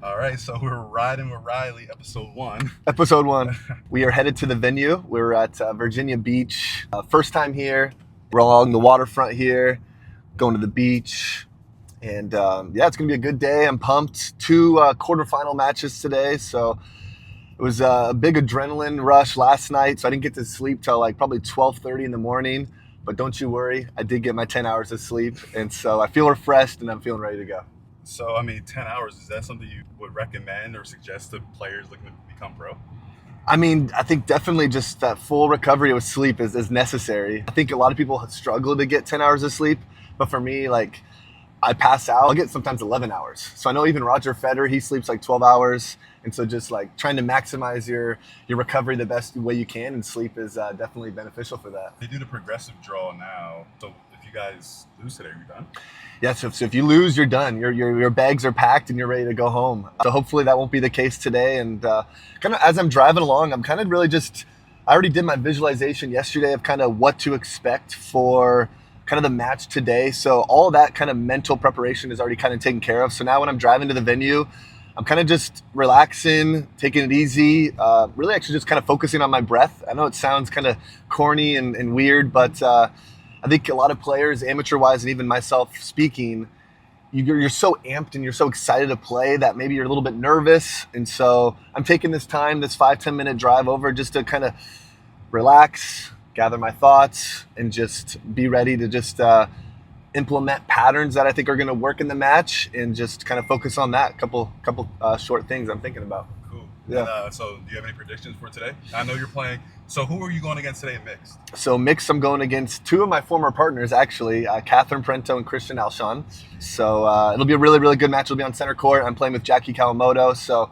All right, so we're riding with Riley, episode one. Episode 1. We are headed to the venue. We're at Virginia Beach. First time here. We're along the waterfront here, going to the beach. And yeah, it's going to be a good day. I'm pumped. 2 quarterfinal matches today. So it was a big adrenaline rush last night. So I didn't get to sleep till like probably 12:30 in the morning. But don't you worry, I did get my 10 hours of sleep. And so I feel refreshed and I'm feeling ready to go. So, 10 hours, is that something you would recommend or suggest to players looking to become pro? I think definitely just that full recovery with sleep is necessary. I think a lot of people struggle to get 10 hours of sleep, but for me, like, I pass out. I'll get sometimes 11 hours. So I know even Roger Federer, he sleeps like 12 hours. And so just like trying to maximize your recovery the best way you can, and sleep is definitely beneficial for that. They do the progressive draw now. So if you guys lose today, are you done? Yeah, so if you lose, you're done. Your bags are packed and you're ready to go home. So hopefully that won't be the case today. And kind of as I'm driving along, I'm kind of really I already did my visualization yesterday of kind of what to expect for kind of the match today. So all that kind of mental preparation is already kind of taken care of. So now when I'm driving to the venue, I'm kind of just relaxing, taking it easy, really actually just kind of focusing on my breath. I know it sounds kind of corny and weird, but I think a lot of players, amateur-wise, and even myself speaking, you're so amped and you're so excited to play that maybe you're a little bit nervous. And so I'm taking this 5-10 minute drive over just to kind of relax, gather my thoughts, and just be ready to just implement patterns that I think are going to work in the match, and just kind of focus on that. Couple short things I'm thinking about. Cool. Yeah. And, so do you have any predictions for today? I know you're playing. So who are you going against today in mixed? So mixed, I'm going against 2 of my former partners, actually, Catherine Parento and Christian Alshon. So it'll be a really, really good match. It'll be on center court. I'm playing with Jackie Kawamoto. So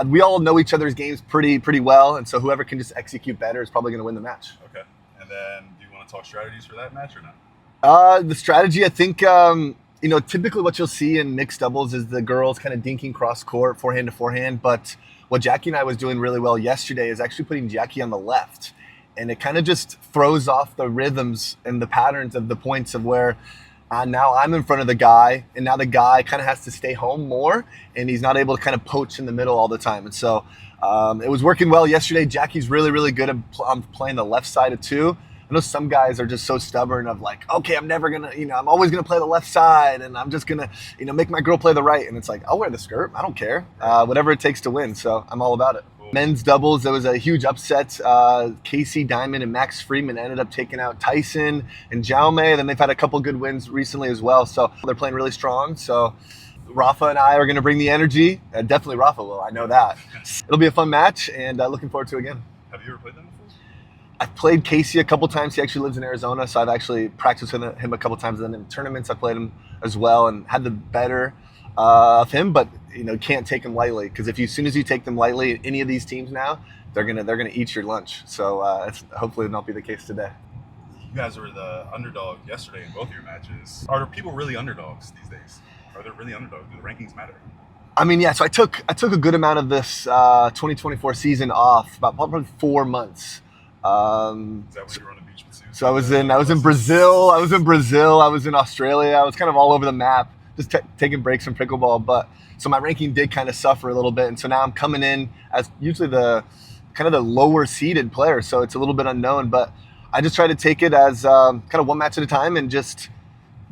we all know each other's games pretty well. And so whoever can just execute better is probably going to win the match. Okay. And then do you want to talk strategies for that match or not? The strategy, I think, typically what you'll see in mixed doubles is the girls kind of dinking cross court, forehand to forehand. But what Jackie and I was doing really well yesterday is actually putting Jackie on the left. And it kind of just throws off the rhythms and the patterns of the points of where now I'm in front of the guy, and now the guy kind of has to stay home more, and he's not able to kind of poach in the middle all the time. And so it was working well yesterday. Jackie's really, really good at playing the left side of 2. I know some guys are just so stubborn of like, okay, I'm never going to, I'm always going to play the left side, and I'm just going to, make my girl play the right. And it's like, I'll wear the skirt. I don't care. Whatever it takes to win. So I'm all about it. Cool. Men's doubles, there was a huge upset. Casey Diamond and Max Freeman ended up taking out Tyson and Jaume. Then they've had a couple good wins recently as well. So they're playing really strong. So Rafa and I are going to bring the energy. Definitely Rafa will. I know that. It'll be a fun match, and looking forward to it again. Have you ever played them before? I've played Casey a couple times. He actually lives in Arizona, so I've actually practiced with him a couple times. And then in tournaments, I played him as well and had the better of him. But can't take him lightly, because as soon as you take them lightly, any of these teams now, they're gonna eat your lunch. So hopefully it'll not be the case today. You guys were the underdog yesterday in both your matches. Are people really underdogs these days? Are they really underdogs? Do the rankings matter? Yeah. So I took a good amount of this 2024 season off, about probably 4 months. Is that when you were on the beach with Susan? So I was in Brazil. I was in Australia. I was kind of all over the map, just taking breaks from pickleball. But so my ranking did kind of suffer a little bit, and so now I'm coming in as usually the kind of the lower seeded player. So it's a little bit unknown, but I just try to take it as kind of one match at a time and just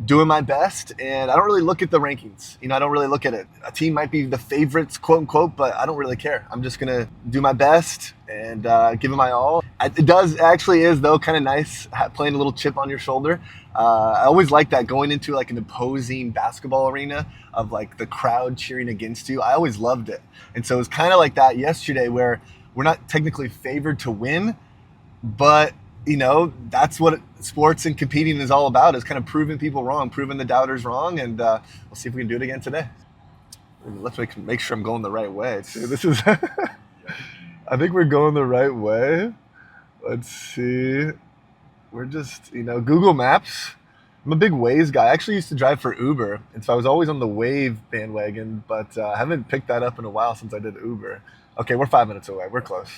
doing my best. And I don't really look at the rankings. I don't really look at it. A team might be the favorites, quote unquote, but I don't really care. I'm just going to do my best and give it my all. It actually is, though, kind of nice playing a little chip on your shoulder. I always like that, going into like an opposing basketball arena of like the crowd cheering against you. I always loved it. And so it was kind of like that yesterday, where we're not technically favored to win, but that's what sports and competing is all about, is kind of proving people wrong, proving the doubters wrong. And we'll see if we can do it again today. Let's make sure I'm going the right way. This is, I think we're going the right way. Let's see. We're just, Google Maps. I'm a big Waze guy. I actually used to drive for Uber, and so I was always on the Wave bandwagon, but I haven't picked that up in a while since I did Uber. Okay, we're 5 minutes away. We're close.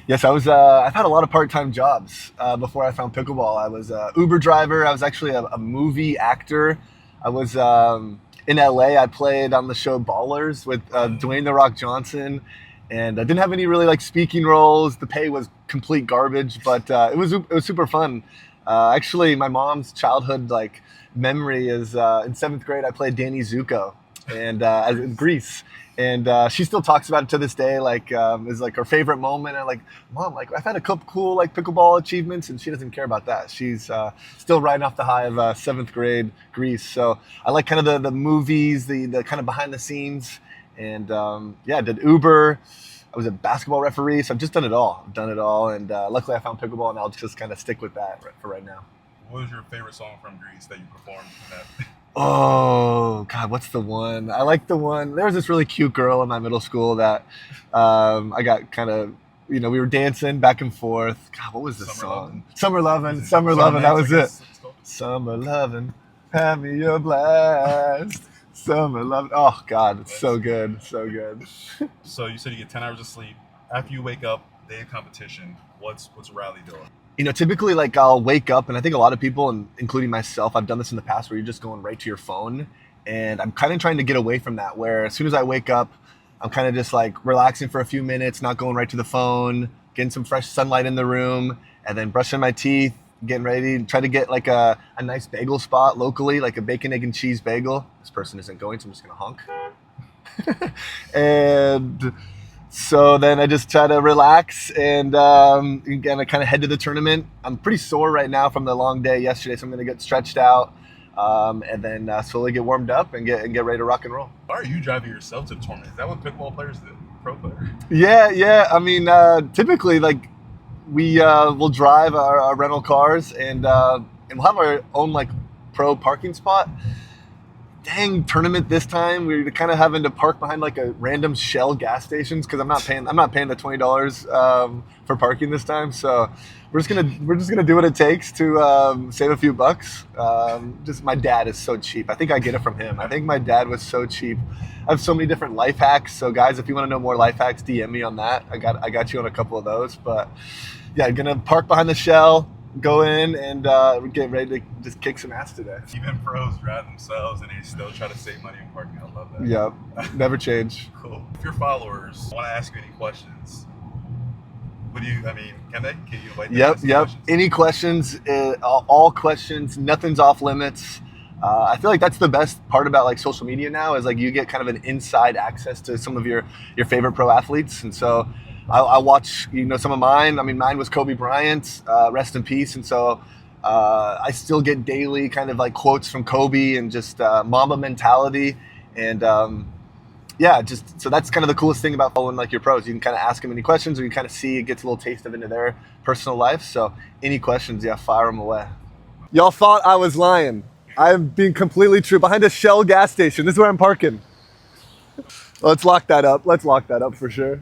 Yes, I've had a lot of part-time jobs before I found pickleball. I was an Uber driver. I was actually a movie actor. I was in LA, I played on the show Ballers with Dwayne The Rock Johnson, and I didn't have any really like speaking roles. The pay was complete garbage, but it was super fun. Actually, my mom's childhood like memory is in 7th grade. I played Danny Zuko, and as in Greece. And she still talks about it to this day, like is like her favorite moment. And like, Mom, like I've had a couple cool like pickleball achievements, and she doesn't care about that. She's still riding off the high of 7th grade Greece. So I like kind of the movies, the kind of behind the scenes, and yeah, I did Uber. I was a basketball referee, so I've just done it all. I've done it all, and luckily I found pickleball, and I'll just kind of stick with that for right now. What was your favorite song from Greece that you performed in that? Oh God, what's the one? I like the one. There was this really cute girl in my middle school that I got kind of, we were dancing back and forth. God, what was the song? Summer Lovin'. Summer Lovin'. That was it. Summer Lovin', have me your blast. Summer Lovin'. Oh God, it's so good, so good. So you said you get 10 hours of sleep. After you wake up, day of competition, what's Riley doing? Typically like I'll wake up, and I think a lot of people, and including myself, I've done this in the past where you're just going right to your phone. And I'm kind of trying to get away from that, where as soon as I wake up, I'm kind of just like relaxing for a few minutes, not going right to the phone, getting some fresh sunlight in the room, and then brushing my teeth, getting ready, try to get like a nice bagel spot locally, like a bacon, egg, and cheese bagel. This person isn't going, so I'm just going to honk. And so then I just try to relax and again, I kind of head to the tournament. I'm pretty sore right now from the long day yesterday, so I'm going to get stretched out and then slowly get warmed up and get ready to rock and roll. Why are you driving yourself to the tournament? Is that what pickleball players do? Pro player? Yeah. I mean, typically, like we will drive our rental cars and we'll have our own like pro parking spot. Dang, tournament this time we're kind of having to park behind like a random Shell gas stations because I'm not paying the $20 for parking this time. So we're just gonna do what it takes to save a few bucks. Just my dad is so cheap. I think I get it from him. I think my dad was so cheap. I have so many different life hacks. So guys, if you want to know more life hacks, DM me on that. I got you on a couple of those. But yeah, gonna park behind the Shell, go in and get ready to just kick some ass today. Even pros drive themselves and they still try to save money on parking. I love that. Yep, never change. Cool. If your followers want to ask you any questions, can they? Can you invite them to ask Yep. questions? Any questions, all questions, nothing's off limits. I feel like that's the best part about like social media now is like you get kind of an inside access to some of your favorite pro athletes. And so I watch, some of mine. I mean, mine was Kobe Bryant, rest in peace. And so I still get daily kind of like quotes from Kobe and just Mamba mentality. And yeah, just so that's kind of the coolest thing about following like your pros. You can kind of ask them any questions, or you kind of see it gets a little taste of into their personal life. So any questions, yeah, fire them away. Y'all thought I was lying. I'm being completely true. Behind a Shell gas station. This is where I'm parking. Let's lock that up. For sure.